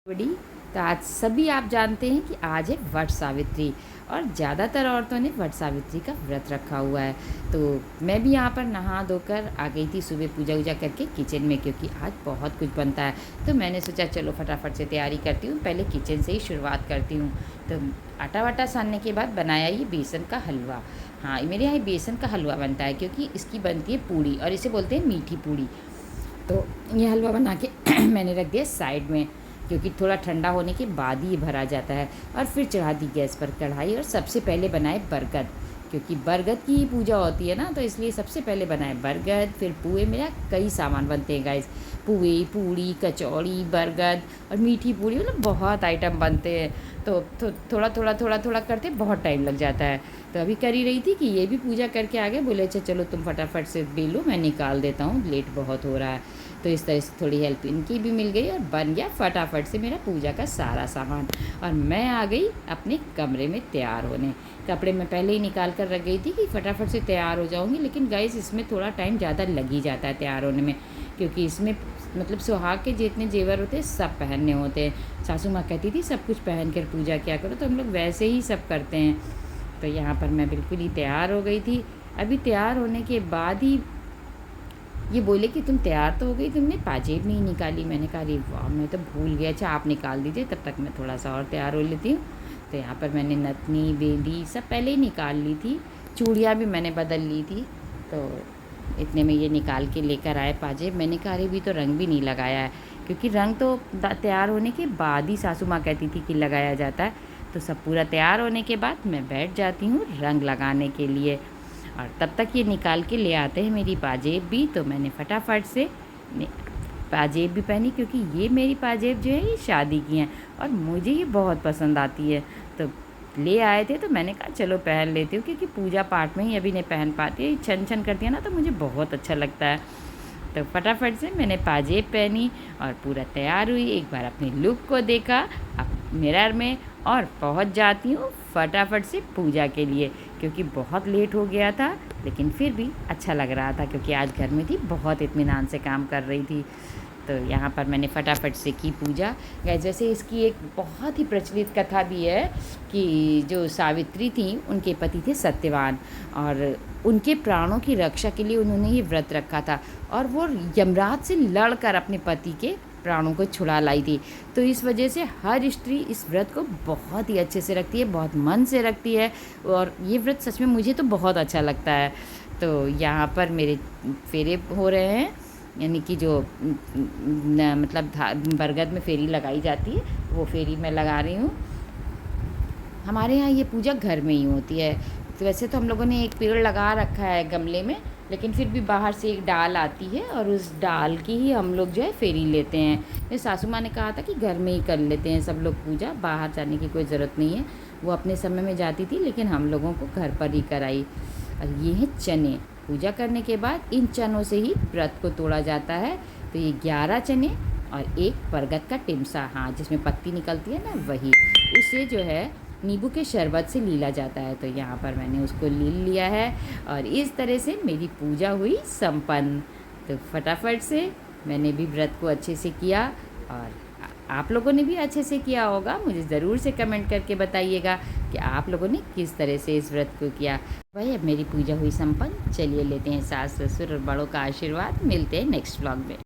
बड़ी। तो आज सभी आप जानते हैं कि आज है वट सावित्री और ज़्यादातर औरतों ने वट सावित्री का व्रत रखा हुआ है। तो मैं भी यहाँ पर नहा धोकर आ गई थी सुबह पूजा वूजा करके किचन में, क्योंकि आज बहुत कुछ बनता है। तो मैंने सोचा चलो फटाफट से तैयारी करती हूँ, पहले किचन से ही शुरुआत करती हूँ। तो आटा वाटा सानने के बाद बनाया ये बेसन का हलवा। हाँ, मेरे यहाँ बेसन का हलवा बनता है क्योंकि इसकी बनती है पूड़ी और इसे बोलते हैं मीठी पूड़ी। तो ये हलवा बना के मैंने रख दिया साइड में, क्योंकि थोड़ा ठंडा होने के बाद ही ये भरा जाता है। और फिर चढ़ा दी गैस पर कढ़ाई और सबसे पहले बनाए बरगद, क्योंकि बरगद की ही पूजा होती है ना, तो इसलिए सबसे पहले बनाए बरगद। फिर पुए, मेरा कई सामान बनते हैं गाइस, पुए, पूड़ी, कचौड़ी, बरगद और मीठी पूड़ी, मतलब बहुत आइटम बनते हैं। तो थोड़ा थोड़ा करते बहुत टाइम लग जाता है। तो अभी कर ही रही थी कि ये भी पूजा करके आ गए, बोले अच्छा चलो तुम फटाफट से बेलो, मैं निकाल देता हूँ, लेट बहुत हो रहा है। तो इस तरह से थोड़ी हेल्प इनकी भी मिल गई और बन गया फटाफट से मेरा पूजा का सारा सामान। और मैं आ गई अपने कमरे में तैयार होने। कपड़े मैं पहले ही निकाल कर रख गई थी कि फटाफट से तैयार हो जाऊंगी, लेकिन गाइस इसमें थोड़ा टाइम ज़्यादा लग ही जाता है तैयार होने में, क्योंकि इसमें मतलब सुहाग के जितने जेवर होते हैं सब पहनने होते हैं। सासू माँ कहती थी सब कुछ पहन कर पूजा किया करो, तो हम लोग वैसे ही सब करते हैं। तो यहाँ पर मैं बिल्कुल ही तैयार हो गई थी। अभी तैयार होने के बाद ही ये बोले कि तुम तैयार तो हो गई, तुमने पाजेब नहीं निकाली। मैंने कहा अरे वाह, मैं तो भूल गया, अच्छा आप निकाल दीजिए, तब तक मैं थोड़ा सा और तैयार हो लेती हूँ। तो यहाँ पर मैंने नथनी बेली सब पहले ही निकाल ली थी, चूड़ियाँ भी मैंने बदल ली थी। तो इतने में ये निकाल के लेकर आए पाजेब। मैंने कहा अरे भी तो रंग भी नहीं लगाया है, क्योंकि रंग तो तैयार होने के बाद ही सासू माँ कहती थी कि लगाया जाता है। तो सब पूरा तैयार होने के बाद मैं बैठ जाती हूँ रंग लगाने के लिए, और तब तक ये निकाल के ले आते हैं मेरी पाजेब भी। तो मैंने फटाफट से पाजेब भी पहनी, क्योंकि ये मेरी पाजेब जो है ये शादी की हैं और मुझे ये बहुत पसंद आती है। तो ले आए थे तो मैंने कहा चलो पहन लेती हूँ, क्योंकि पूजा पाठ में ही अभी नहीं पहन पाती है, छन छन करती है ना, तो मुझे बहुत अच्छा लगता है। तो फटाफट से मैंने पाजेब पहनी और पूरा तैयार हुई, एक बार अपने लुक को देखा मिरर में और पहुंच जाती हूँ फटाफट से पूजा के लिए, क्योंकि बहुत लेट हो गया था, लेकिन फिर भी अच्छा लग रहा था, क्योंकि आज घर में थी, बहुत इत्मीनान से काम कर रही थी। तो यहाँ पर मैंने फटाफट से की पूजा। गाइस वैसे इसकी एक बहुत ही प्रचलित कथा भी है कि जो सावित्री थी उनके पति थे सत्यवान, और उनके प्राणों की रक्षा के लिए उन्होंने ये व्रत रखा था, और वो यमराज से लड़कर अपने पति के प्राणों को छुड़ा लाई थी। तो इस वजह से हर स्त्री इस व्रत को बहुत ही अच्छे से रखती है, बहुत मन से रखती है, और ये व्रत सच में मुझे तो बहुत अच्छा लगता है। तो यहाँ पर मेरे फेरे हो रहे हैं, यानी कि जो मतलब बरगद में फेरी लगाई जाती है वो फेरी मैं लगा रही हूँ। हमारे यहाँ ये पूजा घर में ही होती है। तो वैसे तो हम लोगों ने एक पेड़ लगा रखा है गमले में, लेकिन फिर भी बाहर से एक डाल आती है और उस डाल की ही हम लोग जो है फेरी लेते हैं। मेरी सासू माँ ने कहा था कि घर में ही कर लेते हैं सब लोग पूजा, बाहर जाने की कोई ज़रूरत नहीं है। वो अपने समय में जाती थी, लेकिन हम लोगों को घर पर ही कराई। और ये है चने। पूजा करने के बाद इन चनों से ही व्रत को तोड़ा जाता है। तो ये 11 चने और एक बरगद का टिमसा, हाँ जिसमें पत्ती निकलती है ना वही, उसे जो है नींबू के शरबत से लीला जाता है। तो यहाँ पर मैंने उसको लील लिया है और इस तरह से मेरी पूजा हुई संपन्न। तो फटाफट से मैंने भी व्रत को अच्छे से किया, और आप लोगों ने भी अच्छे से किया होगा। मुझे ज़रूर से कमेंट करके बताइएगा कि आप लोगों ने किस तरह से इस व्रत को किया। भाई अब मेरी पूजा हुई संपन्न, चलिए लेते हैं सास ससुर और बड़ों का आशीर्वाद। मिलते हैं नेक्स्ट व्लॉग में।